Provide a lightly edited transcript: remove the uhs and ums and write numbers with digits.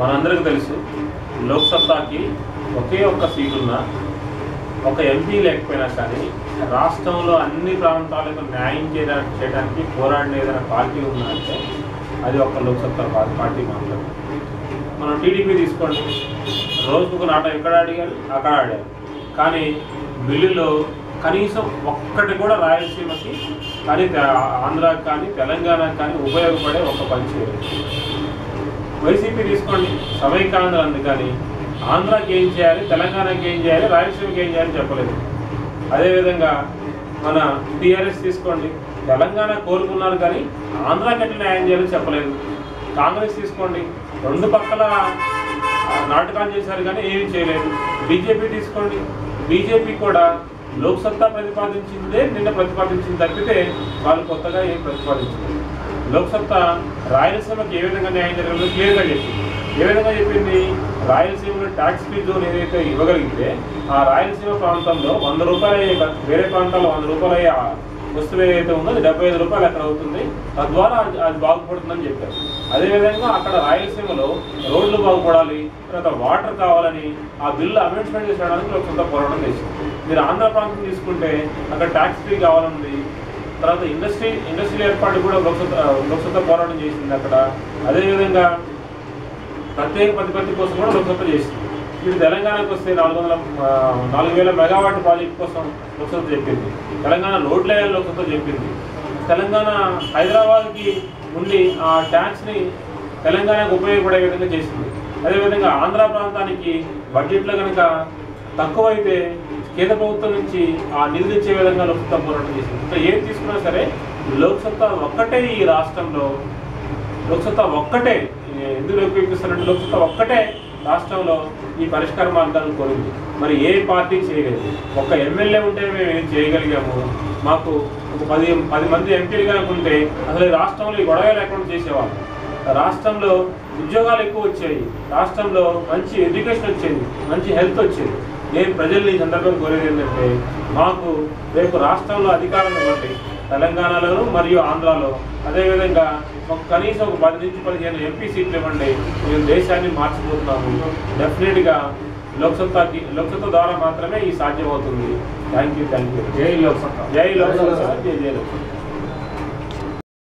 మనందరికీ తెలుసు లోక్సభకి ఒకే ఒక్క సీటున్న ఒక ఎంపీ లేకపోయినా కానీ రాష్ట్రంలో అన్ని ప్రాంతాలకు న్యాయం చేయడానికి పోరాడిన ఏదైనా పార్టీ ఉందంటే అది ఒక్క లోక్సభ పార్టీ మాత్రమే. మనం టీడీపీ తీసుకోండి, రోజుకు నాటకం ఎక్కడ అడిగారు అక్కడ ఆడారు, కానీ బిల్లులో కనీసం ఒక్కటి కూడా రాయలసీమకి కానీ ఆంధ్రాకి కానీ తెలంగాణకి కానీ ఉపయోగపడే ఒక పని చేయలేదు. వైసీపీ తీసుకోండి, సమైక్యాంధ్ర అంది కానీ ఆంధ్రాకి ఏం చేయాలి, తెలంగాణకి ఏం చేయాలి, రాయలసీమకి ఏం చేయాలని చెప్పలేదు. అదేవిధంగా మన టీఆర్ఎస్ తీసుకోండి, తెలంగాణ కోరుకున్నారు కానీ ఆంధ్రాకి ఎట్లా న్యాయం చేయాలని చెప్పలేదు. కాంగ్రెస్ తీసుకోండి, రెండు పక్కల నాటకాలు చేశారు కానీ ఏమీ చేయలేదు. బీజేపీ తీసుకోండి, బీజేపీ కూడా లోక్సత్తా ప్రతిపాదించిందే నిన్న ప్రతిపాదించింది తప్పితే వాళ్ళు కొత్తగా ఏం ప్రతిపాదించింది. లోక్సత్తా రాయలసీమకి ఏ విధంగా న్యాయం జరగాలో క్లియర్గా చెప్పింది. ఏ విధంగా చెప్పింది, రాయలసీమలో ట్యాక్స్ ఫ్రీ జోన్ ఏదైతే ఇవ్వగలిగితే ఆ రాయలసీమ ప్రాంతంలో 100 రూపాయలు, వేరే ప్రాంతాల్లో 100 రూపాయలు అయ్యే వస్తువు ఏదైతే ఉందో అది 75 రూపాయలు అక్కడ అవుతుంది, తద్వారా అది బాగుపడుతుందని చెప్పారు. అదేవిధంగా అక్కడ రాయలసీమలో రోడ్లు బాగుపడాలి, తర్వాత వాటర్ కావాలని ఆ బిల్లు అమెండ్మెంట్ చేయడానికి లోక్సత్తా పోరాటం చేసింది. మీరు ఆంధ్ర ప్రాంతం తీసుకుంటే అక్కడ ట్యాక్స్ ఫ్రీ కావాలంది, తర్వాత ఇండస్ట్రియల్ ఏర్పాటు కూడా లోక్సత్తా పోరాటం చేసింది అక్కడ. అదేవిధంగా ప్రత్యేక ప్రతిపత్తి కోసం కూడా లోక్సత్తా చేసింది. ఇప్పుడు తెలంగాణకు వస్తే 4,000 మెగావాట్ ప్రాజెక్ట్ కోసం లోక్సత్తా చెప్పింది. తెలంగాణ రోడ్ల లోక్సత్తా చెప్పింది. తెలంగాణ హైదరాబాద్కి ఉండి ఆ ట్యాక్స్ని తెలంగాణకు ఉపయోగపడే విధంగా చేసింది. అదేవిధంగా ఆంధ్ర ప్రాంతానికి బడ్జెట్లో కనుక తక్కువైతే కేంద్ర ప్రభుత్వం నుంచి ఆ నిధులు ఇచ్చే విధంగా లోక్సత్తా పోరాటం చేసింది. ఇంకా ఏం తీసుకున్నా సరే లోక్సత్తా ఒక్కటే ఈ రాష్ట్రంలో, లోక్సత్తా ఒక్కటే ఎందుకు ఉపయోగిస్తారంటే లోక్సత్తా ఒక్కటే రాష్ట్రంలో ఈ పరిష్కార మార్గాలను కోరింది. మరి ఏ పార్టీ చేయలేదు. ఒక్క ఎమ్మెల్యే ఉంటే మేము ఏం చేయగలిగాము, మాకు ఒక 10 మంది ఎంపీలు కనుక ఉంటే అసలు ఈ రాష్ట్రంలో ఈ గొడవ లేకుండా చేసేవాళ్ళు. రాష్ట్రంలో ఉద్యోగాలు ఎక్కువ వచ్చాయి, రాష్ట్రంలో మంచి ఎడ్యుకేషన్ వచ్చేది, మంచి హెల్త్ వచ్చేది. నేను ప్రజల్ని ఈ సందర్భం కోరేది ఏంటంటే మాకు రేపు రాష్ట్రంలో అధికారం ఇవ్వండి, తెలంగాణలోను మరియు ఆంధ్రాలో. అదేవిధంగా మాకు కనీసం ఒక 10 నుంచి 15 ఎంపీ సీట్లు ఇవ్వండి, మేము దేశాన్ని మార్చిపోతున్నాము. డెఫినెట్గా లోక్సత్తా ద్వారా మాత్రమే ఈ సాధ్యమవుతుంది. Thank you. జై లోక్సత్తా, జై లోక్సత్తా, జై లోక్సత్తా.